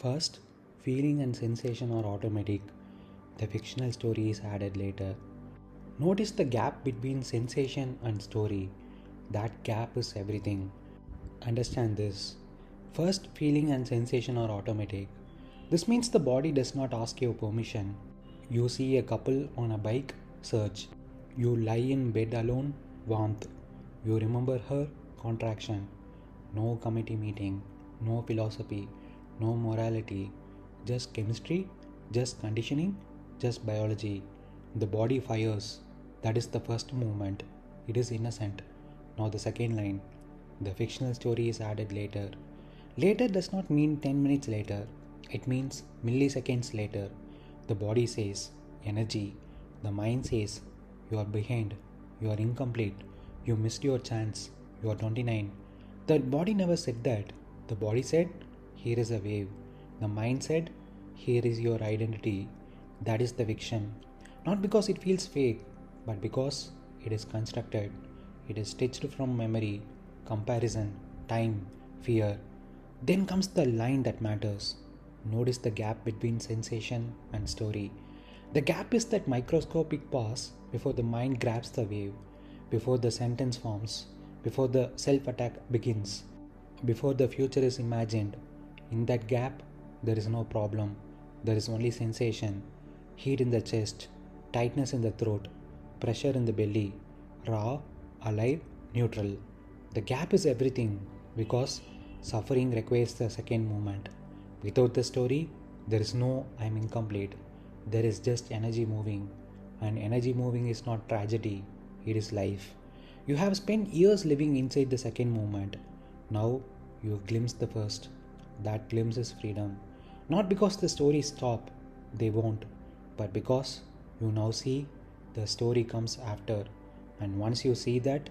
First, feeling and sensation are automatic. The fictional story is added later. Notice the gap between sensation and story. That gap is everything. Understand this. First, feeling and sensation are automatic. This means the body does not ask your permission. You see a couple on a bike, search. You lie in bed alone, warmth. You remember her, contraction. No committee meeting, no philosophy, no morality, just chemistry, just conditioning, just biology. The body fires. That is the first movement. It is innocent. Now the second line. The fictional story is added later. Later does not mean 10 minutes later. It means milliseconds later. The body says energy. The mind says you are behind. You are incomplete. You missed your chance. You are 29. The body never said that. The body said, here is a wave. The mind said, here is your identity. That is the fiction. Not because it feels fake, but because it is constructed. It is stitched from memory, comparison, time, fear. Then comes the line that matters. Notice the gap between sensation and story. The gap is that microscopic pause before the mind grabs the wave, before the sentence forms, before the self-attack begins, before the future is imagined. In that gap, there is no problem. There is only sensation, heat in the chest, tightness in the throat, pressure in the belly, raw, alive, neutral. The gap is everything because suffering requires the second moment. Without the story, there is no I'm incomplete. There is just energy moving. And energy moving is not tragedy, it is life. You have spent years living inside the second moment. Now you have glimpsed the first. That glimpse is freedom. Not because the stories stop, they won't, but because you now see the story comes after. And once you see that,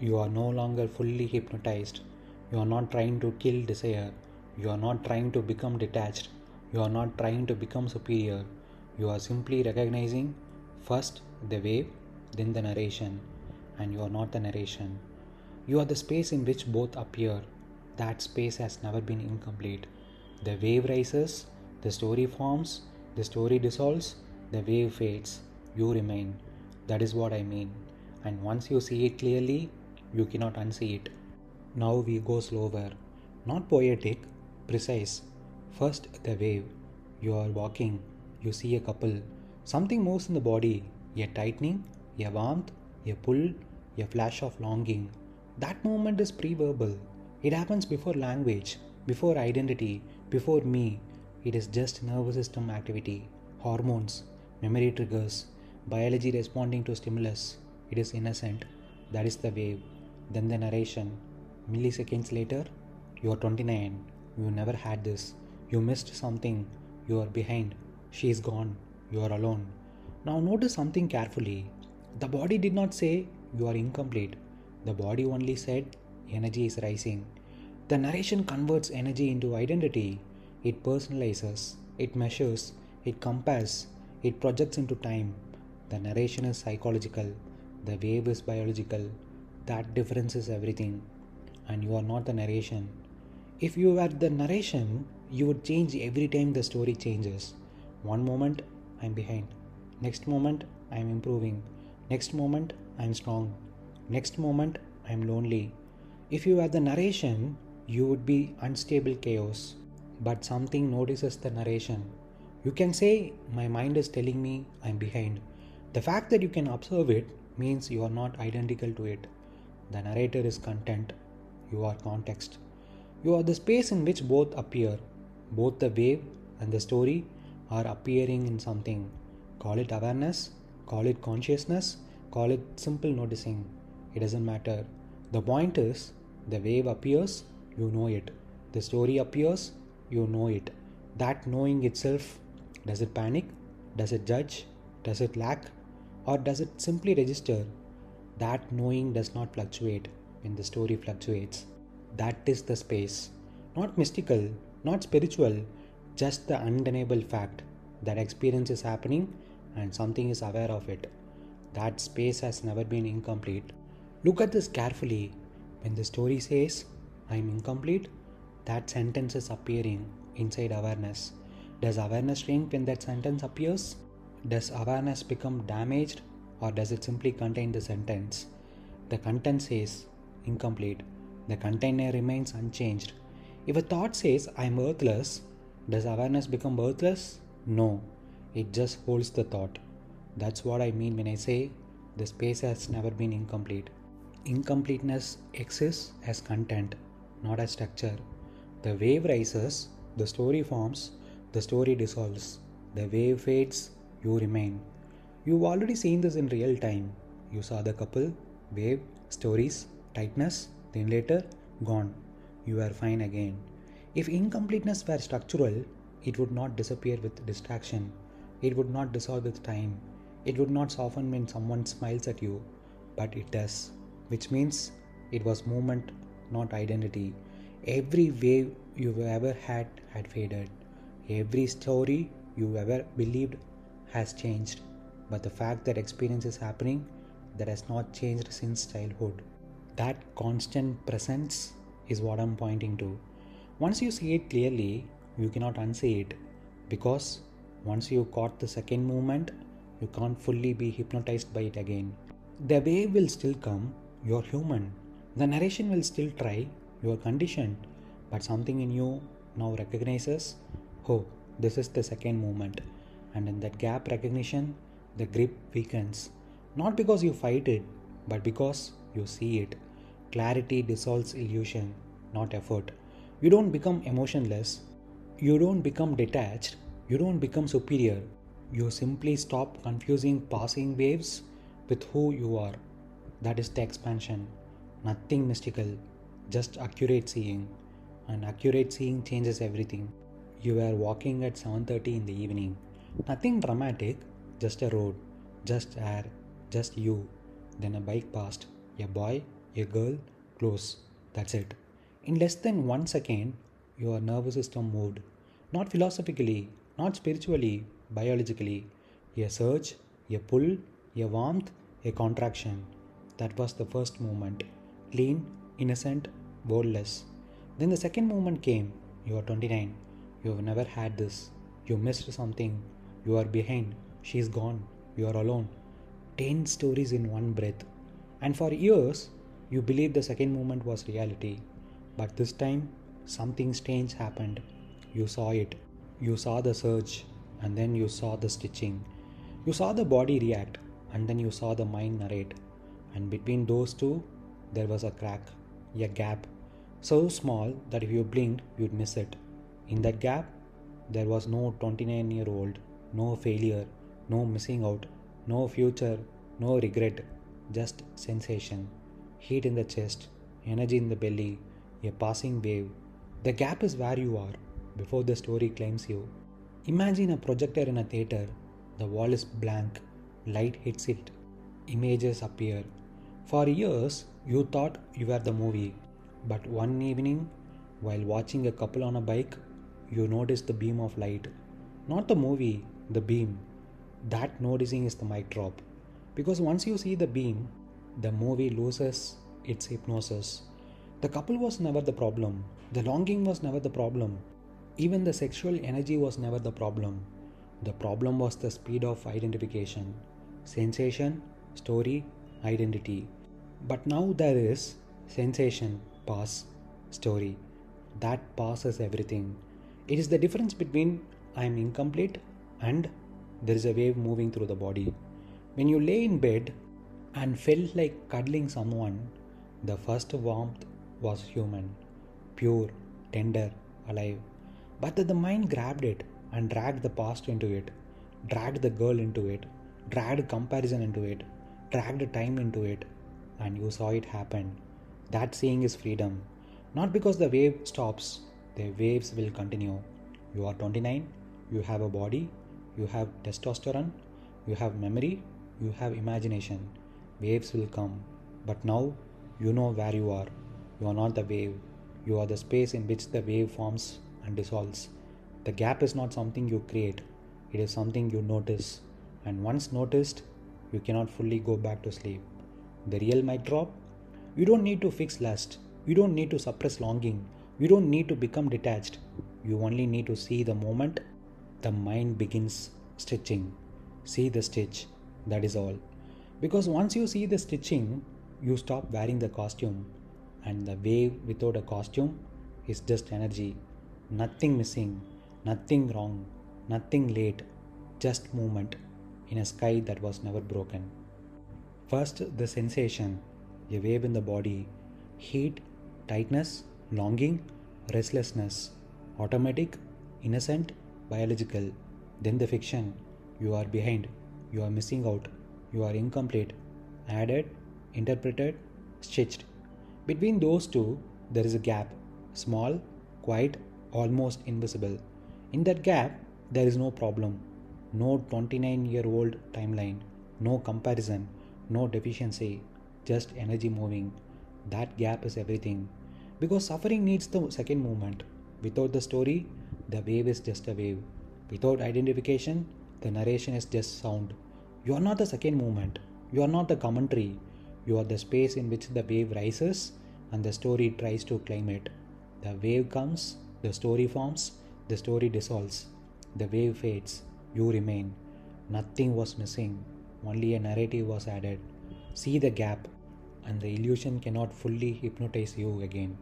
you are no longer fully hypnotized. You are not trying to kill desire. You are not trying to become detached. You are not trying to become superior. You are simply recognizing first the wave, then the narration. And you are not the narration. You are the space in which both appear. That space has never been incomplete. The wave rises, the story forms, the story dissolves, the wave fades. You remain. That is what I mean. And once you see it clearly, you cannot unsee it. Now we go slower. Not poetic, precise. First the wave. You are walking. You see a couple. Something moves in the body. A tightening, a warmth, a pull, a flash of longing. That moment is pre-verbal. It happens before language, before identity, before me. It is just nervous system activity, hormones, memory triggers, biology responding to stimulus. It is innocent. That is the wave. Then the narration. Milliseconds later, you are 29. You never had this. You missed something. You are behind. She is gone. You are alone. Now notice something carefully. The body did not say you are incomplete. The body only said energy is rising. The narration converts energy into identity. It personalizes, it measures, it compares, it projects into time. The narration is psychological. The wave is biological. That difference is everything. And you are not the narration. If you were the narration, you would change every time the story changes. One moment, I'm behind. Next moment, I'm improving. Next moment, I'm strong. Next moment, I'm lonely. If you were the narration, you would be unstable chaos. But something notices the narration. You can say, my mind is telling me I'm behind. The fact that you can observe it means you are not identical to it. The narrator is content. You are context. You are the space in which both appear. Both the wave and the story are appearing in something. Call it awareness, call it consciousness, call it simple noticing. It doesn't matter. The point is, the wave appears, you know it. The story appears, you know it. That knowing itself, does it panic? Does it judge? Does it lack? Or does it simply register? That knowing does not fluctuate when the story fluctuates. That is the space. Not mystical, not spiritual, just the undeniable fact that experience is happening and something is aware of it. That space has never been incomplete. Look at this carefully. When the story says, I am incomplete, that sentence is appearing inside awareness. Does awareness shrink when that sentence appears? Does awareness become damaged, or does it simply contain the sentence? The content says incomplete. The container remains unchanged. If a thought says I am worthless, does awareness become worthless? No, it just holds the thought. That's what I mean when I say the space has never been incomplete. Incompleteness exists as content, not as structure. The wave rises, the story forms, the story dissolves. The wave fades, you remain. You've already seen this in real time. You saw the couple, wave, stories, tightness, then later, gone. You are fine again. If incompleteness were structural, it would not disappear with distraction. It would not dissolve with time. It would not soften when someone smiles at you. But it does, which means it was movement, not identity. Every wave you ever had faded. Every story you ever believed has changed. But the fact that experience is happening, that has not changed since childhood. That constant presence is what I'm pointing to. Once you see it clearly, you cannot unsee it. Because once you caught the second movement, you can't fully be hypnotized by it again. The wave will still come, you're human. The narration will still try, you're conditioned. But something in you now recognizes, oh, this is the second movement. And in that gap recognition, the grip weakens. Not because you fight it, but because you see it. Clarity dissolves illusion, not effort. You don't become emotionless. You don't become detached. You don't become superior. You simply stop confusing passing waves with who you are. That is the expansion. Nothing mystical, just accurate seeing. And accurate seeing changes everything. You were walking at 7:30 in the evening. Nothing dramatic, just a road, just air, just you. Then a bike passed. A boy, a girl, close. That's it. In less than 1 second, your nervous system moved. Not philosophically, not spiritually, biologically. A surge, a pull, a warmth, a contraction. That was the first movement. Clean, innocent, wordless. Then the second movement came. You are 29. You have never had this. You missed something. You are behind. She is gone. You are alone. 10 stories in one breath. And for years, you believed the second movement was reality. But this time, something strange happened. You saw it. You saw the surge. And then you saw the stitching. You saw the body react. And then you saw the mind narrate. And between those two, there was a crack, a gap. So small that if you blinked, you'd miss it. In that gap, there was no 29-year-old, no failure, no missing out, no future, no regret, just sensation. Heat in the chest, energy in the belly, a passing wave. The gap is where you are before the story claims you. Imagine a projector in a theater. The wall is blank, light hits it, images appear. For years, you thought you were the movie. But one evening, while watching a couple on a bike, you noticed the beam of light. Not the movie, the beam. That noticing is the mic drop. Because once you see the beam, the movie loses its hypnosis. The couple was never the problem. The longing was never the problem. Even the sexual energy was never the problem. The problem was the speed of identification. Sensation, story, identity. But now there is sensation, pass, story. That passes everything. It is the difference between I am incomplete and there is a wave moving through the body. When you lay in bed and felt like cuddling someone, the first warmth was human, pure, tender, alive. But the mind grabbed it and dragged the past into it, dragged the girl into it, dragged comparison into it, dragged time into it, and you saw it happen. That seeing is freedom. Not because the wave stops, the waves will continue. You are 29, you have a body, you have testosterone, you have memory, you have imagination. Waves will come. But now you know where you are. You are not the wave. You are the space in which the wave forms and dissolves. The gap is not something you create. It is something you notice. And once noticed, you cannot fully go back to sleep. The real mic drop? You don't need to fix lust. You don't need to suppress longing. You don't need to become detached. You only need to see the moment the mind begins stitching. See the stitch, that is all. Because once you see the stitching, you stop wearing the costume, and the wave without a costume is just energy. Nothing missing, nothing wrong, nothing late, just movement in a sky that was never broken. First, the sensation, a wave in the body, heat, tightness, longing, restlessness, automatic, innocent, biological. Then the fiction, you are behind, you are missing out, you are incomplete, added, interpreted, stitched. Between those two, there is a gap, small, quiet, almost invisible. In that gap, there is no problem, no 29-year-old timeline, no comparison, no deficiency, just energy moving. That gap is everything. Because suffering needs the second movement. Without the story, the wave is just a wave. Without identification, the narration is just sound. You are not the second movement. You are not the commentary. You are the space in which the wave rises and the story tries to claim it. The wave comes, the story forms, the story dissolves. The wave fades, you remain. Nothing was missing, only a narrative was added. See the gap, and the illusion cannot fully hypnotize you again.